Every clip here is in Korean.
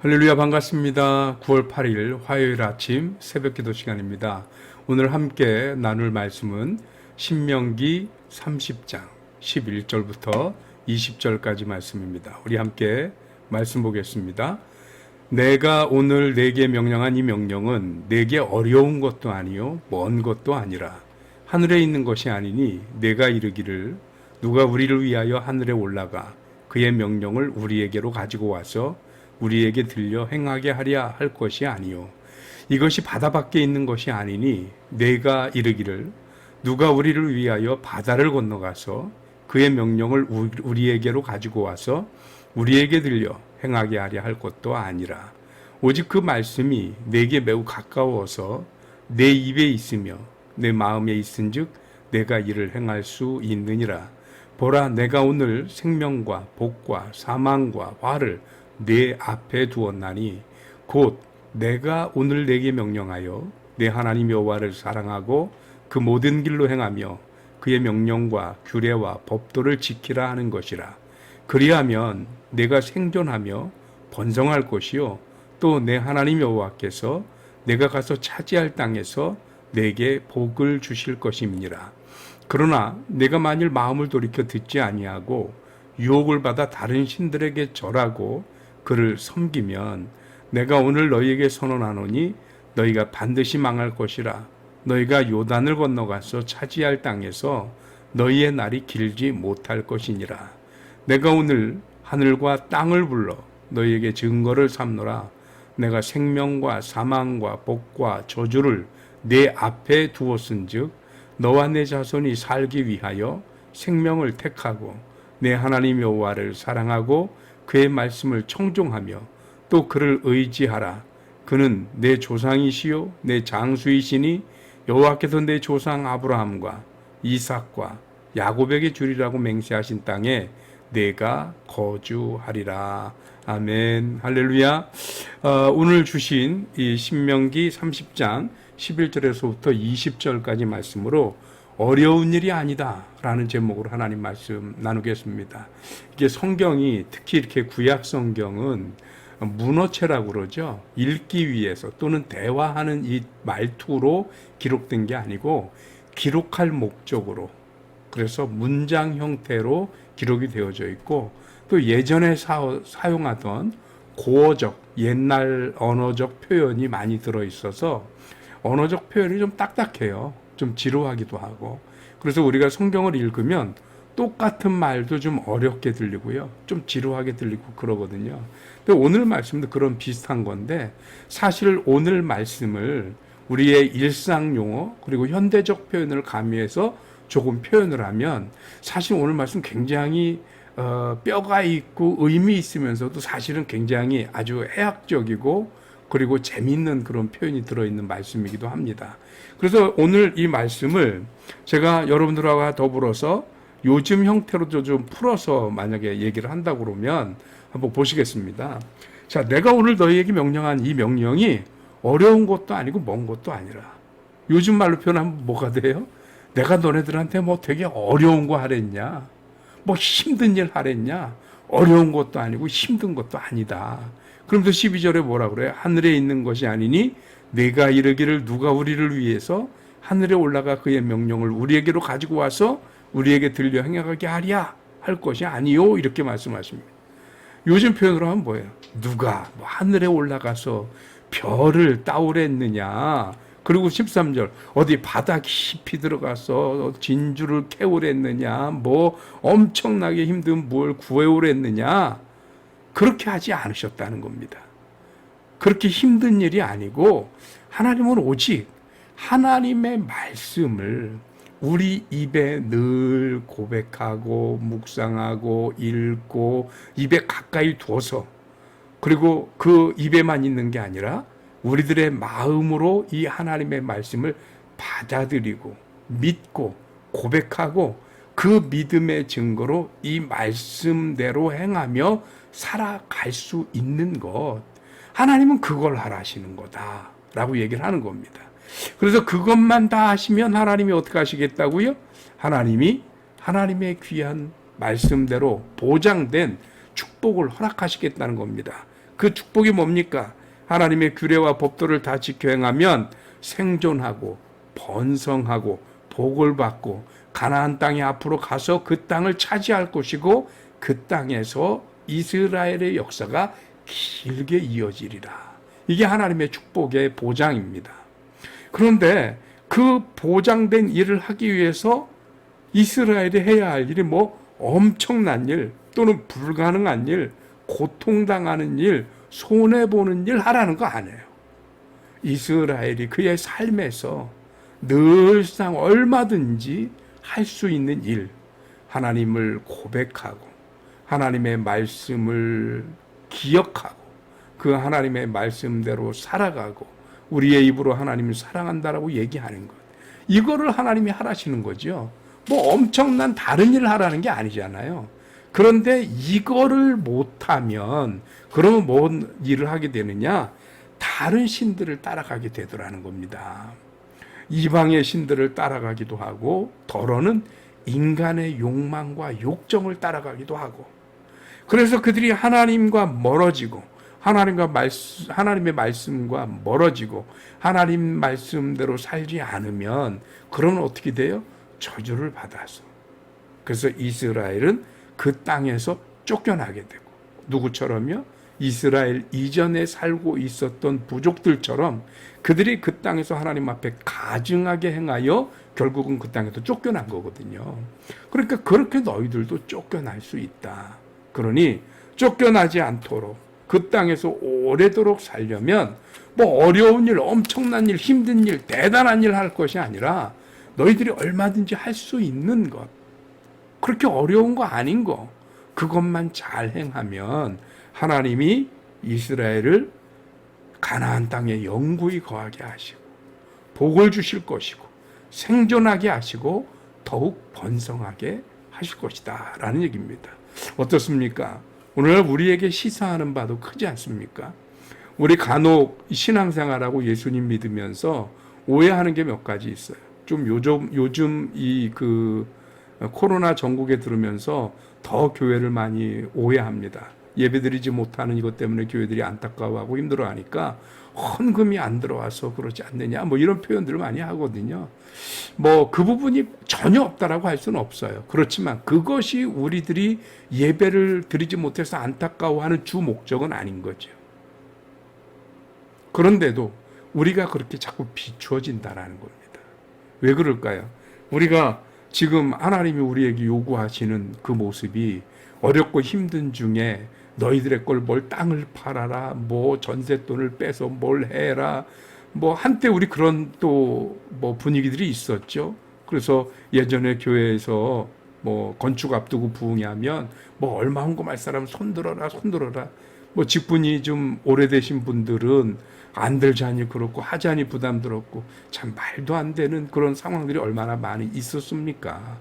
할렐루야, 반갑습니다. 9월 8일 화요일 아침 새벽 기도 시간입니다. 오늘 함께 나눌 말씀은 신명기 30장 11절부터 20절까지 말씀입니다. 우리 함께 말씀 보겠습니다. 내가 오늘 내게 명령한 이 명령은 내게 어려운 것도 아니요 먼 것도 아니라 하늘에 있는 것이 아니니 내가 이르기를 누가 우리를 위하여 하늘에 올라가 그의 명령을 우리에게로 가지고 와서 우리에게 들려 행하게 하랴 할 것이 아니요 이것이 바다 밖에 있는 것이 아니니 내가 이르기를 누가 우리를 위하여 바다를 건너가서 그의 명령을 우리에게로 가지고 와서 우리에게 들려 행하게 하랴 할 것도 아니라 오직 그 말씀이 내게 매우 가까워서 내 입에 있으며 내 마음에 있은즉 내가 이를 행할 수 있느니라. 보라, 내가 오늘 생명과 복과 사망과 화를 내 앞에 두었나니 곧 내가 오늘 내게 명령하여 내 하나님 여호와를 사랑하고 그 모든 길로 행하며 그의 명령과 규례와 법도를 지키라 하는 것이라. 그리하면 내가 생존하며 번성할 것이요 또 내 하나님 여호와께서 내가 가서 차지할 땅에서 내게 복을 주실 것임이니라. 그러나 내가 만일 마음을 돌이켜 듣지 아니하고 유혹을 받아 다른 신들에게 절하고 그를 섬기면 내가 오늘 너희에게 선언하노니 너희가 반드시 망할 것이라. 너희가 요단을 건너가서 차지할 땅에서 너희의 날이 길지 못할 것이니라. 내가 오늘 하늘과 땅을 불러 너희에게 증거를 삼노라. 내가 생명과 사망과 복과 저주를 내 앞에 두었은즉 너와 내 자손이 살기 위하여 생명을 택하고 내 하나님 여호와를 사랑하고 그의 말씀을 청종하며 또 그를 의지하라. 그는 내 조상이시요 내 장수이시니 여호와께서 내 조상 아브라함과 이삭과 야곱에게 주리라고 맹세하신 땅에 내가 거주하리라. 아멘. 할렐루야. 오늘 주신 이 신명기 30장 11절에서부터 20절까지 말씀으로 어려운 일이 아니다 라는 제목으로 하나님 말씀 나누겠습니다. 이게 성경이 특히 이렇게 구약 성경은 문어체라고 그러죠. 읽기 위해서 또는 대화하는 이 말투로 기록된 게 아니고 기록할 목적으로, 그래서 문장 형태로 기록이 되어져 있고 또 예전에 사용하던 고어적 옛날 언어적 표현이 많이 들어있어서 언어적 표현이 좀 딱딱해요. 좀 지루하기도 하고. 그래서 우리가 성경을 읽으면 똑같은 말도 좀 어렵게 들리고요. 좀 지루하게 들리고 그러거든요. 근데 오늘 말씀도 그런 비슷한 건데 사실 오늘 말씀을 우리의 일상 용어 그리고 현대적 표현을 가미해서 조금 표현을 하면 사실 오늘 말씀 굉장히 뼈가 있고 의미 있으면서도 사실은 굉장히 아주 해학적이고 그리고 재미있는 그런 표현이 들어있는 말씀이기도 합니다. 그래서 오늘 이 말씀을 제가 여러분들과 더불어서 요즘 형태로도 좀 풀어서 만약에 얘기를 한다고 그러면 한번 보시겠습니다. 자, 내가 오늘 너희에게 명령한 이 명령이 어려운 것도 아니고 먼 것도 아니라, 요즘 말로 표현하면 뭐가 돼요? 내가 너네들한테 뭐 되게 어려운 거 하랬냐? 뭐 힘든 일 하랬냐? 어려운 것도 아니고 힘든 것도 아니다. 그러면서 12절에 뭐라 그래요? 하늘에 있는 것이 아니니 내가 이르기를 누가 우리를 위해서 하늘에 올라가 그의 명령을 우리에게로 가지고 와서 우리에게 들려 행하게 하랴 할 것이 아니요 이렇게 말씀하십니다. 요즘 표현으로 하면 뭐예요? 누가 뭐 하늘에 올라가서 별을 따오랬느냐? 그리고 13절 어디 바다 깊이 들어가서 진주를 캐오랬느냐? 뭐 엄청나게 힘든 뭘 구해오랬느냐? 그렇게 하지 않으셨다는 겁니다. 그렇게 힘든 일이 아니고 하나님은 오직 하나님의 말씀을 우리 입에 늘 고백하고 묵상하고 읽고 입에 가까이 두어서, 그리고 그 입에만 있는 게 아니라 우리들의 마음으로 이 하나님의 말씀을 받아들이고 믿고 고백하고 그 믿음의 증거로 이 말씀대로 행하며 살아갈 수 있는 것, 하나님은 그걸 하라시는 거다라고 얘기를 하는 겁니다. 그래서 그것만 다 하시면 하나님이 어떻게 하시겠다고요? 하나님이 하나님의 귀한 말씀대로 보장된 축복을 허락하시겠다는 겁니다. 그 축복이 뭡니까? 하나님의 규례와 법도를 다 지켜 행하면 생존하고 번성하고 복을 받고 가나안 땅에 앞으로 가서 그 땅을 차지할 것이고 그 땅에서 이스라엘의 역사가 길게 이어지리라. 이게 하나님의 축복의 보장입니다. 그런데 그 보장된 일을 하기 위해서 이스라엘이 해야 할 일이 뭐 엄청난 일 또는 불가능한 일, 고통당하는 일, 손해보는 일 하라는 거 아니에요. 이스라엘이 그의 삶에서 늘상 얼마든지 할 수 있는 일, 하나님을 고백하고 하나님의 말씀을 기억하고 그 하나님의 말씀대로 살아가고 우리의 입으로 하나님을 사랑한다라고 얘기하는 것, 이거를 하나님이 하라시는 거죠. 뭐 엄청난 다른 일을 하라는 게 아니잖아요. 그런데 이거를 못하면 그러면 뭔 일을 하게 되느냐? 다른 신들을 따라가게 되더라는 겁니다. 이방의 신들을 따라가기도 하고 더러는 인간의 욕망과 욕정을 따라가기도 하고, 그래서 그들이 하나님과 멀어지고 하나님의 말씀과 멀어지고 하나님 말씀대로 살지 않으면 그러면 어떻게 돼요? 저주를 받아서. 그래서 이스라엘은 그 땅에서 쫓겨나게 되고, 누구처럼요? 이스라엘 이전에 살고 있었던 부족들처럼 그들이 그 땅에서 하나님 앞에 가증하게 행하여 결국은 그 땅에서 쫓겨난 거거든요. 그러니까 그렇게 너희들도 쫓겨날 수 있다. 그러니 쫓겨나지 않도록 그 땅에서 오래도록 살려면 뭐 어려운 일, 엄청난 일, 힘든 일, 대단한 일 할 것이 아니라 너희들이 얼마든지 할 수 있는 것, 그렇게 어려운 거 아닌 거, 그것만 잘 행하면 하나님이 이스라엘을 가나안 땅에 영구히 거하게 하시고 복을 주실 것이고 생존하게 하시고 더욱 번성하게 하실 것이다 라는 얘기입니다. 어떻습니까? 오늘 우리에게 시사하는 바도 크지 않습니까? 우리 간혹 신앙생활하고 예수님 믿으면서 오해하는 게 몇 가지 있어요. 좀 요즘 이 코로나 전국에 들으면서 더 교회를 많이 오해합니다. 예배드리지 못하는 이것 때문에 교회들이 안타까워하고 힘들어하니까 헌금이 안 들어와서 그러지 않느냐, 뭐 이런 표현들을 많이 하거든요. 뭐 그 부분이 전혀 없다라고 할 수는 없어요. 그렇지만 그것이 우리들이 예배를 드리지 못해서 안타까워하는 주 목적은 아닌 거죠. 그런데도 우리가 그렇게 자꾸 비추어진다라는 겁니다. 왜 그럴까요? 우리가 지금 하나님이 우리에게 요구하시는 그 모습이 어렵고 힘든 중에 너희들의 걸 뭘 땅을 팔아라, 뭐 전세돈을 빼서 뭘 해라, 뭐 한때 우리 그런 또 뭐 분위기들이 있었죠. 그래서 예전에 교회에서 뭐 건축 앞두고 부흥하면 뭐 얼마 헌금할 사람 손들어라. 뭐 직분이 좀 오래되신 분들은 안 들자니 그렇고 하자니 부담 들었고 참 말도 안 되는 그런 상황들이 얼마나 많이 있었습니까?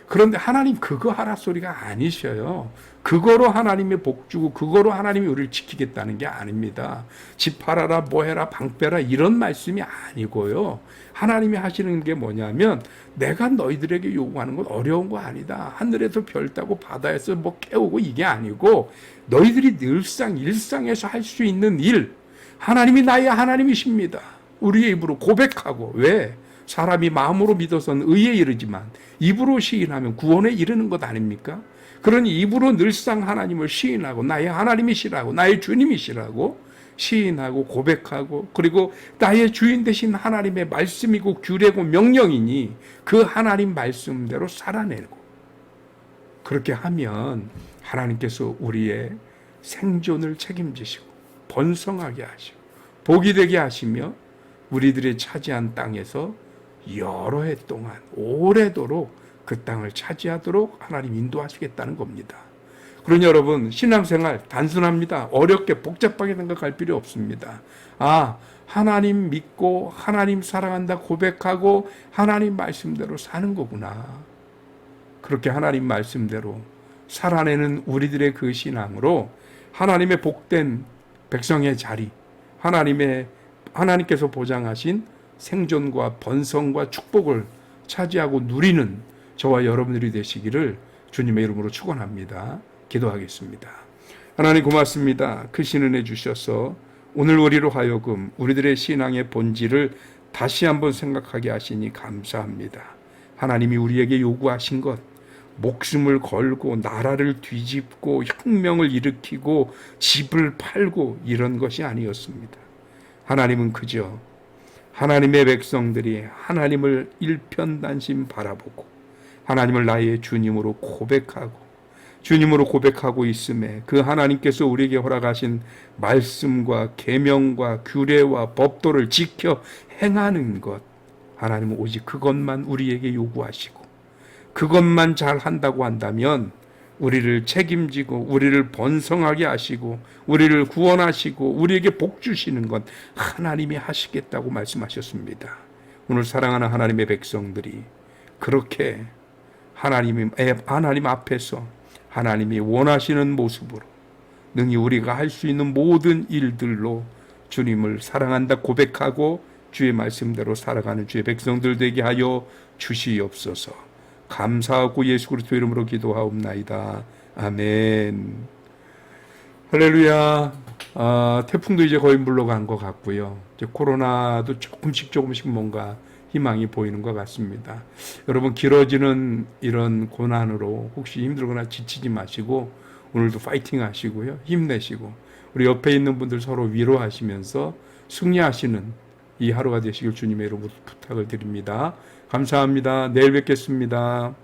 그런데 하나님 그거 하라 소리가 아니셔요. 그거로 하나님의 복 주고 그거로 하나님이 우리를 지키겠다는 게 아닙니다. 집 팔아라, 뭐 해라, 방 빼라 이런 말씀이 아니고요. 하나님이 하시는 게 뭐냐면 내가 너희들에게 요구하는 건 어려운 거 아니다. 하늘에서 별 따고 바다에서 뭐 깨우고 이게 아니고 너희들이 늘상 일상에서 할 수 있는 일, 하나님이 나의 하나님이십니다. 우리의 입으로 고백하고, 왜? 사람이 마음으로 믿어서는 의에 이르지만 입으로 시인하면 구원에 이르는 것 아닙니까? 그러니 입으로 늘상 하나님을 시인하고 나의 하나님이시라고, 나의 주님이시라고 시인하고 고백하고, 그리고 나의 주인 되신 하나님의 말씀이고 규례고 명령이니 그 하나님 말씀대로 살아내고, 그렇게 하면 하나님께서 우리의 생존을 책임지시고 번성하게 하시고 복이 되게 하시며 우리들이 차지한 땅에서 여러 해 동안 오래도록 그 땅을 차지하도록 하나님 인도하시겠다는 겁니다. 그러니 여러분, 신앙생활 단순합니다. 어렵게 복잡하게 생각할 필요 없습니다. 하나님 믿고 하나님 사랑한다 고백하고 하나님 말씀대로 사는 거구나. 그렇게 하나님 말씀대로 살아내는 우리들의 그 신앙으로 하나님의 복된 백성의 자리, 하나님께서 보장하신 생존과 번성과 축복을 차지하고 누리는 저와 여러분들이 되시기를 주님의 이름으로 축원합니다. 기도하겠습니다. 하나님 고맙습니다. 크신 은혜 주셔서 오늘 우리로 하여금 우리들의 신앙의 본질을 다시 한번 생각하게 하시니 감사합니다. 하나님이 우리에게 요구하신 것, 목숨을 걸고 나라를 뒤집고 혁명을 일으키고 집을 팔고 이런 것이 아니었습니다. 하나님은 그저 하나님의 백성들이 하나님을 일편단심 바라보고 하나님을 나의 주님으로 고백하고 있음에 그 하나님께서 우리에게 허락하신 말씀과 계명과 규례와 법도를 지켜 행하는 것, 하나님은 오직 그것만 우리에게 요구하시고 그것만 잘 한다고 한다면 우리를 책임지고 우리를 번성하게 하시고 우리를 구원하시고 우리에게 복 주시는 건 하나님이 하시겠다고 말씀하셨습니다. 오늘 사랑하는 하나님의 백성들이 그렇게 하나님 앞에서 하나님이 원하시는 모습으로 능히 우리가 할 수 있는 모든 일들로 주님을 사랑한다 고백하고 주의 말씀대로 살아가는 주의 백성들 되게 하여 주시옵소서. 감사하고 예수 그리스도 이름으로 기도하옵나이다. 아멘. 할렐루야. 태풍도 이제 거의 물러간 것 같고요. 이제 코로나도 조금씩 뭔가 희망이 보이는 것 같습니다. 여러분, 길어지는 이런 고난으로 혹시 힘들거나 지치지 마시고 오늘도 파이팅 하시고요. 힘내시고 우리 옆에 있는 분들 서로 위로하시면서 승리하시는 이 하루가 되시길 주님의 이름으로 부탁을 드립니다. 감사합니다. 내일 뵙겠습니다.